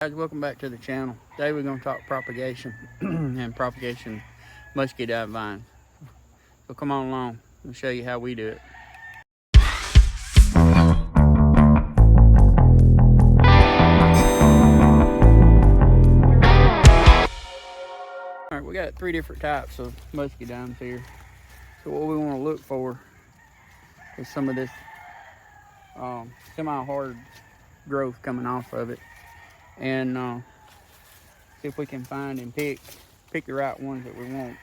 Guys, welcome back to the channel. Today we're going to talk propagation and propagation muscadine vines. So come on along, I'll show you how we do it. Alright, we got 3 different types of muscadines here. So what we want to look for is some of this semi-hard growth coming off of it. And see if we can find and pick the right ones that we want.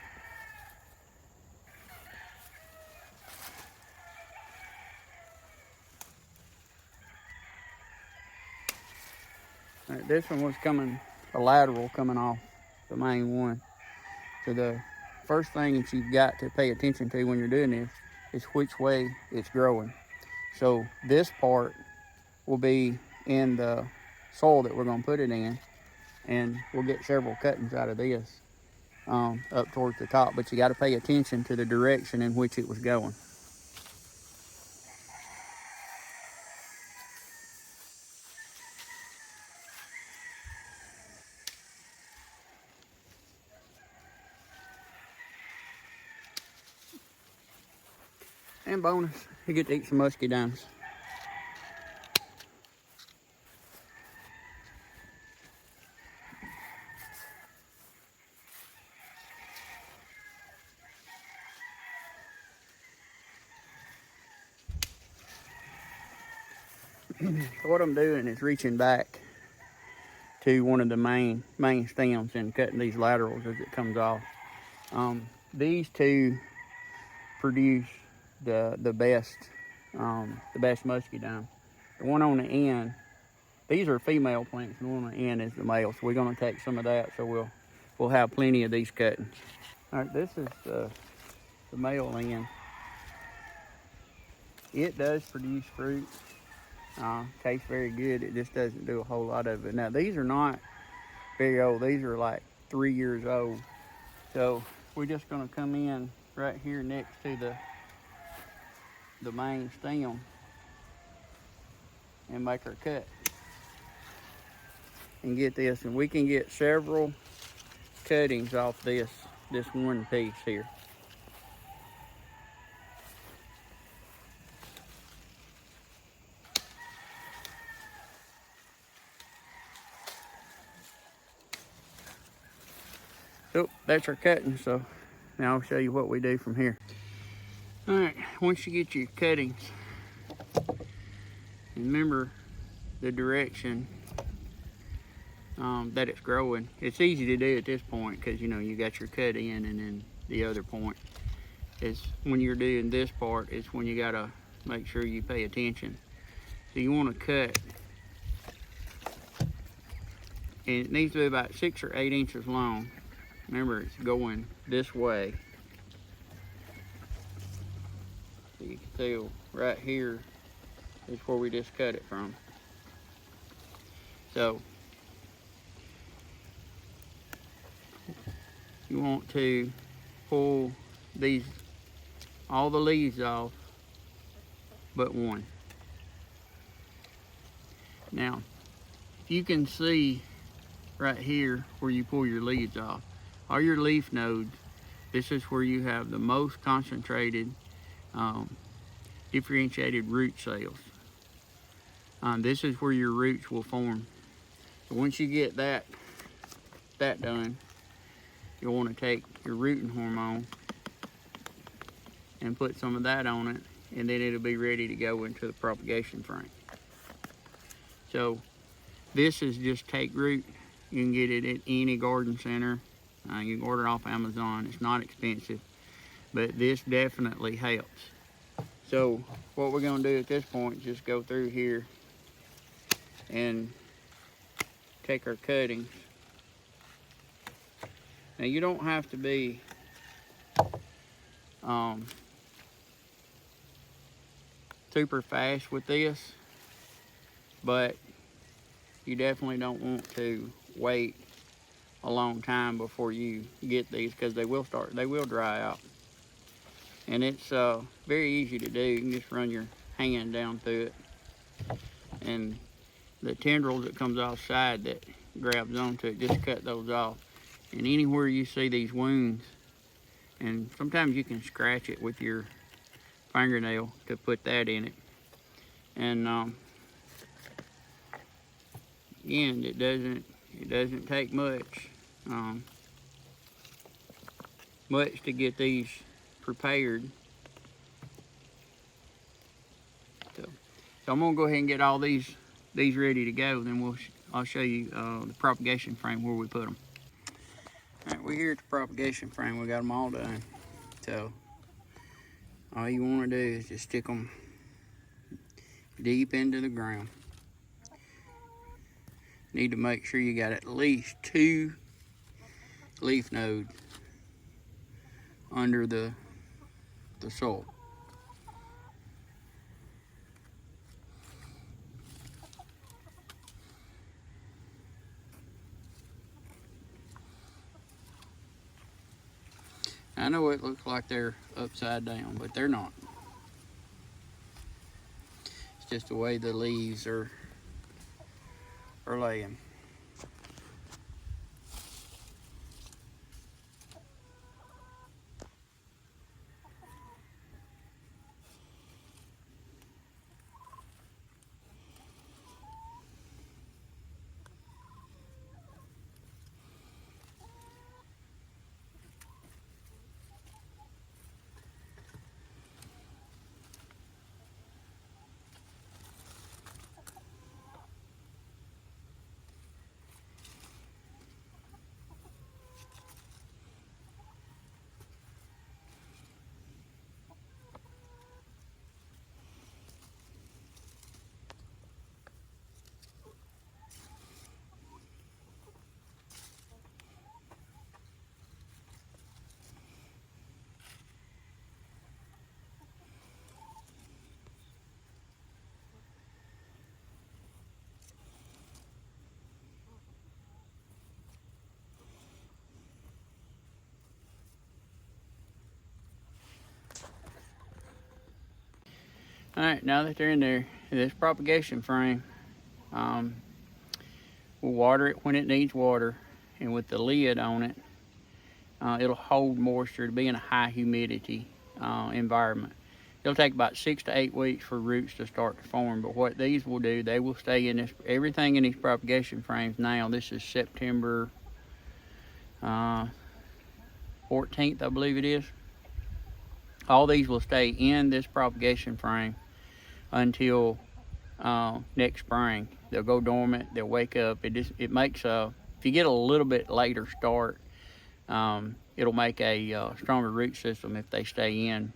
All right, this one was a lateral coming off the main one. So the first thing that you've got to pay attention to when you're doing this is which way it's growing. So this part will be in the soil that we're going to put it in, and we'll get several cuttings out of this up towards the top, but you got to pay attention to the direction in which it was going. And bonus, you get to eat some muscadines. So what I'm doing is reaching back to one of the main stems and cutting these laterals as it comes off. These two produce the best muscadine. The one on the end, these are female plants. The one on the end is the male. So we're going to take some of that. So we'll have plenty of these cuttings. All right, this is the male end. It does produce fruit. Tastes very good. It just doesn't do a whole lot of it. Now these are not very old. These are like 3 years old. So we're just going to come in right here next to the main stem and make our cut and get this, and we can get several cuttings off this one piece here. So that's our cutting. So now I'll show you what we do from here. All right, once you get your cuttings, remember the direction that it's growing. It's easy to do at this point because you got your cut in, and then the other point is when you're doing this part is when you gotta make sure you pay attention. So you want to cut, and it needs to be about 6 or 8 inches long. Remember, it's going this way. So you can tell right here is where we just cut it from. So you want to pull all the leaves off but one. Now you can see right here where you pull your leaves off, all your leaf nodes, this is where you have the most concentrated differentiated root cells. This is where your roots will form. So once you get that done, you'll want to take your rooting hormone and put some of that on it, and then it'll be ready to go into the propagation frame. So this is just take root. You can get it at any garden center. You can order it off Amazon. It's not expensive, but this definitely helps. So what we're going to do at this point is just go through here and take our cuttings. Now you don't have to be super fast with this, but you definitely don't want to wait a long time before you get these, because they will dry out. And it's very easy to do. You can just run your hand down through it, and the tendrils that comes outside that grabs onto it, just cut those off. And anywhere you see these wounds, and sometimes you can scratch it with your fingernail to put that in it. And again, it doesn't take much to get these prepared. So I'm gonna go ahead and get all these ready to go. Then I'll show you the propagation frame where we put them. All right, we're here at the propagation frame. We got them all done. So all you want to do is just stick them deep into the ground. Need to make sure you got at least 2 leaf nodes under the soil. I know it looks like they're upside down, but they're not. It's just the way the leaves are laying. All right, now that they're in there, this propagation frame, we'll water it when it needs water, and with the lid on it, it'll hold moisture to be in a high humidity environment. It'll take about 6 to 8 weeks for roots to start to form, but what these will do, they will stay in this, everything in these propagation frames now, this is September 14th, I believe it is. All these will stay in this propagation frame until next spring. They'll go dormant, they'll wake up. It makes if you get a little bit later start, it'll make a stronger root system if they stay in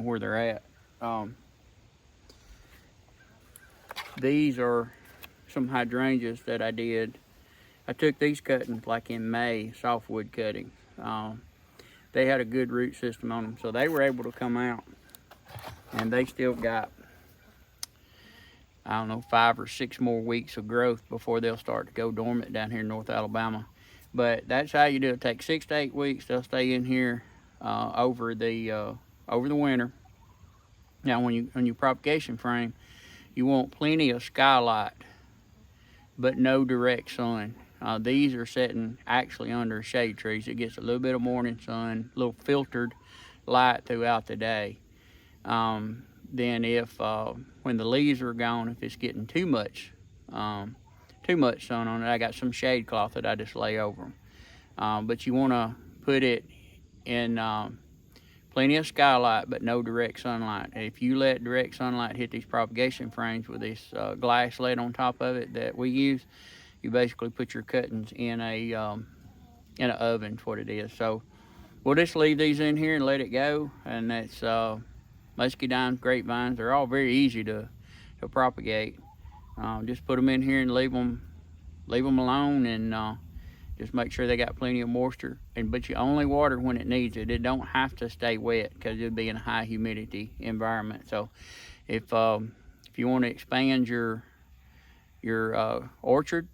where they're at. These are some hydrangeas that I did. I took these cuttings like in May, softwood cuttings. They had a good root system on them, so they were able to come out, and they still got, I don't know, 5 or 6 more weeks of growth before they'll start to go dormant down here in North Alabama. But that's how you do it. It takes 6 to 8 weeks. They'll stay in here over the winter. Now, when you propagation frame, you want plenty of skylight, but no direct sun. These are sitting actually under shade trees. It gets a little bit of morning sun, a little filtered light throughout the day. Then if when the leaves are gone, if it's getting too much sun on it, I got some shade cloth that I just lay over them. But you want to put it in plenty of skylight, but no direct sunlight. If you let direct sunlight hit these propagation frames with this glass lid on top of it that we use, you basically put your cuttings in a oven, is what it is. So we'll just leave these in here and let it go. And that's Muscadines, grapevines. They're all very easy to propagate. Just put them in here and leave them alone, and just make sure they got plenty of moisture. But you only water when it needs it. It don't have to stay wet because it'll be in a high humidity environment. So if you want to expand your orchard,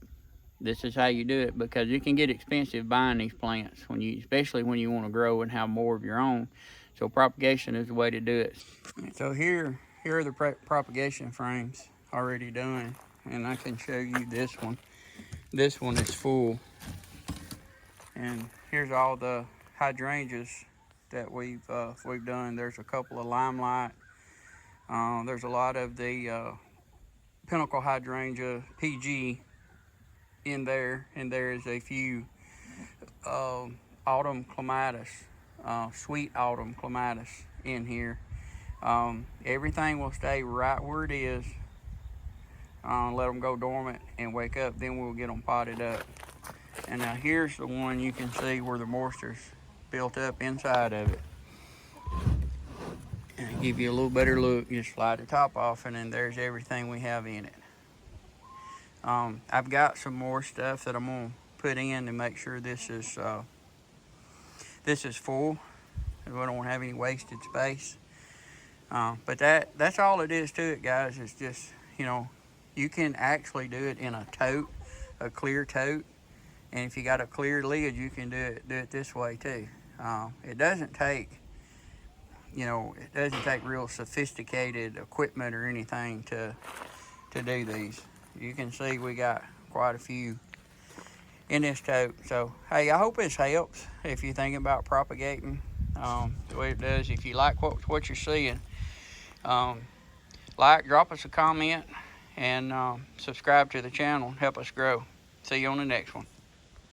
this is how you do it, because it can get expensive buying these plants especially when you want to grow and have more of your own. So propagation is the way to do it. So here are the propagation frames already done, and I can show you this one. this one is full. And here's all the hydrangeas that we've done. There's a couple of limelight. There's a lot of the pinnacle hydrangea PG in there, and there is a few autumn clematis, sweet autumn clematis in here. Everything will stay right where it is. Let them go dormant and wake up, then we'll get them potted up. And now here's the one you can see where the moisture's built up inside of it. And give you a little better look, just slide the top off, and then there's everything we have in it. I've got some more stuff that I'm gonna put in to make sure this is full. We don't have any wasted space. But that's all it is to it, guys. It's just, you can actually do it in a tote, a clear tote. And if you got a clear lid, you can do it this way too. It doesn't take real sophisticated equipment or anything to do these. You can see we got quite a few in this tote. So hey, I hope this helps if you're thinking about propagating the way it does. If you like what you're seeing, drop us a comment, and subscribe to the channel and help us grow. See you on the next one.